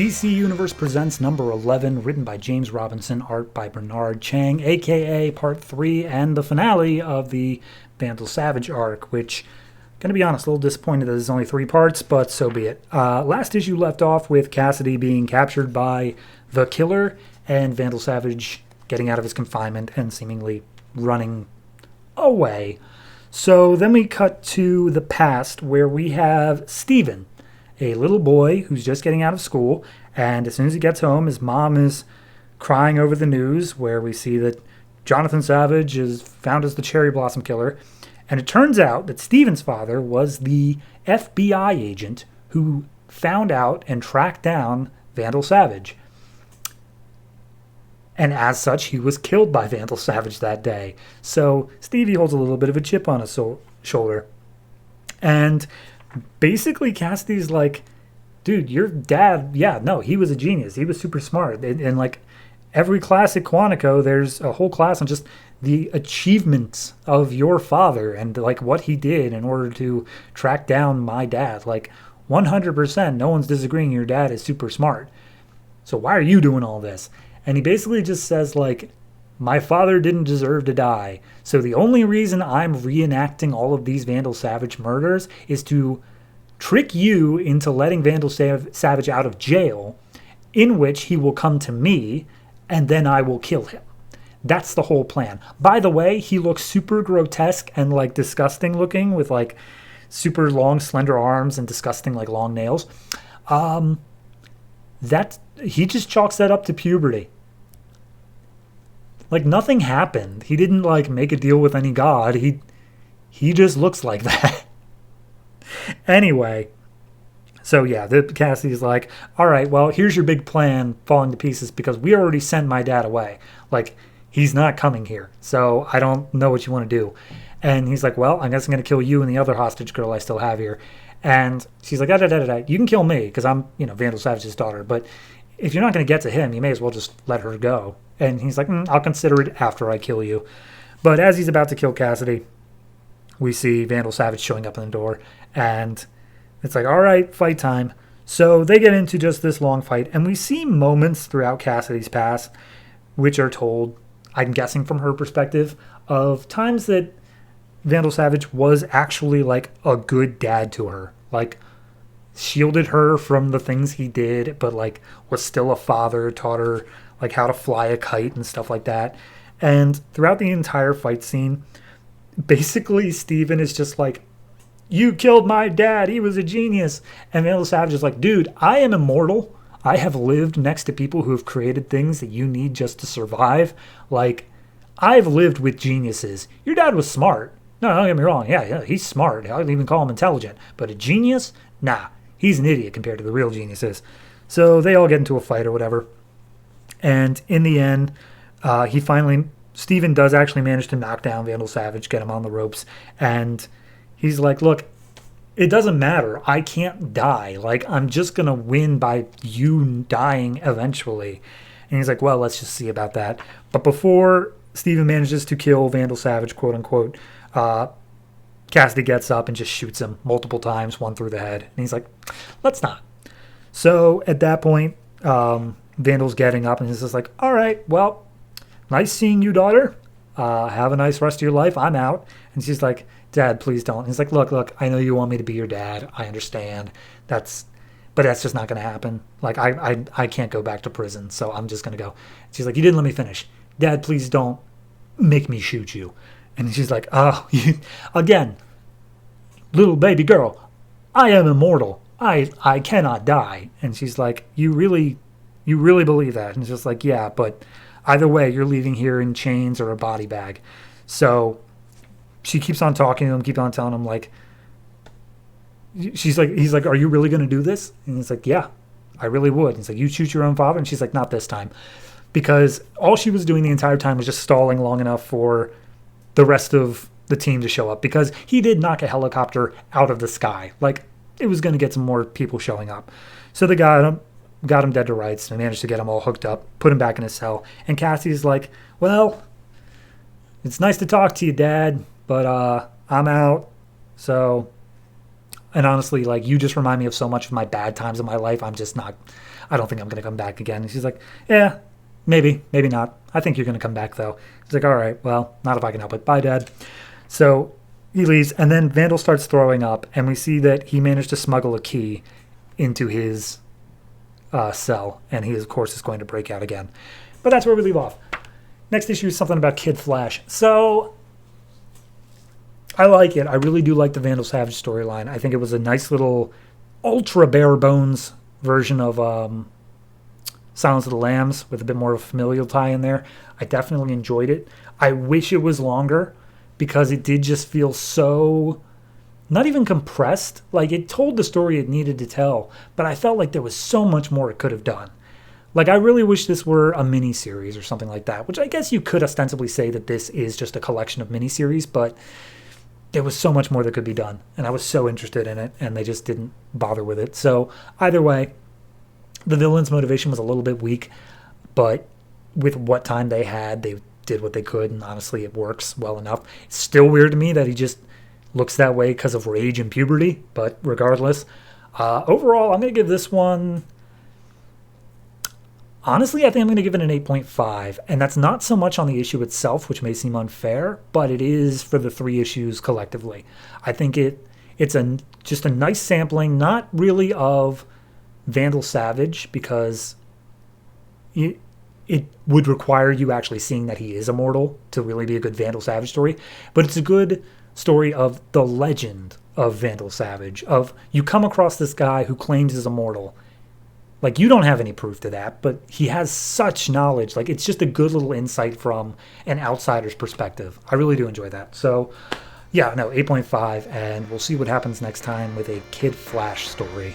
DC Universe Presents number 11, written by James Robinson, art by Bernard Chang, aka Part 3, and the finale of the Vandal Savage arc, which, gonna be honest, a little disappointed that there's only 3 parts, but so be it. Last issue left off with Cassidy being captured by the Killer, and Vandal Savage getting out of his confinement and seemingly running away. So then we cut to the past, where we have Steven, a little boy who's just getting out of school, and as soon as he gets home, his mom is crying over the news, where we see that Jonathan Savage is found as the Cherry Blossom Killer, and it turns out that Steven's father was the FBI agent who found out and tracked down Vandal Savage. And as such, he was killed by Vandal Savage that day. So Stevie holds a little bit of a chip on his shoulder. And basically, Cassidy's like, dude, your dad, he was a genius. He was super smart. And like every class at Quantico, there's a whole class on just the achievements of your father and like what he did in order to track down my dad. Like 100%, no one's disagreeing your dad is super smart. So why are you doing all this? And he basically just says like, my father didn't deserve to die. So the only reason I'm reenacting all of these Vandal Savage murders is to trick you into letting Vandal Savage out of jail, in which he will come to me, and then I will kill him. That's the whole plan. By the way, he looks super grotesque and like disgusting looking with like super long, slender arms and disgusting like long nails. He just chalks that up to puberty. Like nothing happened. He didn't like make a deal with any god. He just looks like that. Anyway, so yeah, the Cassidy's like, all right, well, here's your big plan falling to pieces because we already sent my dad away. Like, he's not coming here, so I don't know what you want to do. And he's like, well, I guess I'm going to kill you and the other hostage girl I still have here. And she's like, you can kill me because I'm, Vandal Savage's daughter, but if you're not going to get to him, you may as well just let her go. And he's like, I'll consider it after I kill you. But as he's about to kill Cassidy, we see Vandal Savage showing up in the door. And it's like, all right, fight time. So they get into just this long fight. And we see moments throughout Cassidy's past, which are told, I'm guessing from her perspective, of times that Vandal Savage was actually like a good dad to her. Like, shielded her from the things he did, but like was still a father, taught her like how to fly a kite and stuff like that. And throughout the entire fight scene, basically Steven is just like, you killed my dad, he was a genius. And Vandal Savage is like, dude, I am immortal. I have lived next to people who have created things that you need just to survive. Like, I've lived with geniuses. Your dad was smart. No, don't get me wrong. Yeah, he's smart. I'd even call him intelligent. But a genius? Nah. He's an idiot compared to the real geniuses. So they all get into a fight or whatever. And in the end, Steven does actually manage to knock down Vandal Savage, get him on the ropes. And he's like, look, it doesn't matter. I can't die. Like, I'm just going to win by you dying eventually. And he's like, well, let's just see about that. But before Steven manages to kill Vandal Savage, quote unquote, Cassidy gets up and just shoots him multiple times, one through the head. And he's like, let's not. So at that point, Vandal's getting up and he's just like, all right, well, nice seeing you, daughter. Have a nice rest of your life. I'm out. And she's like, Dad, please don't. And he's like, look, I know you want me to be your dad. I understand. But that's just not going to happen. Like, I can't go back to prison, so I'm just going to go. She's like, you didn't let me finish. Dad, please don't make me shoot you. And she's like, again, little baby girl, I am immortal. I cannot die. And she's like, you really believe that? And it's just like, yeah, but either way, you're leaving here in chains or a body bag. So she keeps on talking to him, keep on telling him, like, he's like, are you really going to do this? And he's like, yeah, I really would. And he's like, you shoot your own father? And she's like, not this time. Because all she was doing the entire time was just stalling long enough for the rest of the team to show up, because he did knock a helicopter out of the sky. Like, it was going to get some more people showing up. So they got him dead to rights and managed to get him all hooked up, put him back in his cell. And Cassie's like, well, it's nice to talk to you, Dad, but I'm out. So And honestly, like, you just remind me of so much of my bad times in my life. I'm just not, I don't think I'm going to come back again. And she's like, yeah, maybe, maybe not. I think you're going to come back, though. He's like, all right, well, not if I can help it. Bye, Dad. So he leaves, and then Vandal starts throwing up, and we see that he managed to smuggle a key into his cell, and he, of course, is going to break out again. But that's where we leave off. Next issue is something about Kid Flash. So I like it. I really do like the Vandal Savage storyline. I think it was a nice little ultra bare bones version of Silence of the Lambs with a bit more of a familial tie in there. I definitely enjoyed it. I wish it was longer because it did just feel so, not even compressed. Like, it told the story it needed to tell, but I felt like there was so much more it could have done. Like, I really wish this were a mini-series or something like that, which I guess you could ostensibly say that this is just a collection of mini-series, but there was so much more that could be done, and I was so interested in it, and they just didn't bother with it. So either way, the villain's motivation was a little bit weak, but with what time they had, they did what they could, and honestly, it works well enough. It's still weird to me that he just looks that way because of rage and puberty, but regardless, overall, I'm going to give this one... Honestly, I think I'm going to give it an 8.5, and that's not so much on the issue itself, which may seem unfair, but it is for the 3 issues collectively. I think it's just a nice sampling, not really of Vandal Savage, because it would require you actually seeing that he is immortal to really be a good Vandal Savage story, but it's a good story of the legend of Vandal Savage, of you come across this guy who claims he's immortal. Like, you don't have any proof to that, but he has such knowledge. Like, it's just a good little insight from an outsider's perspective. I really do enjoy that. So, yeah, no, 8.5, and we'll see what happens next time with a Kid Flash story.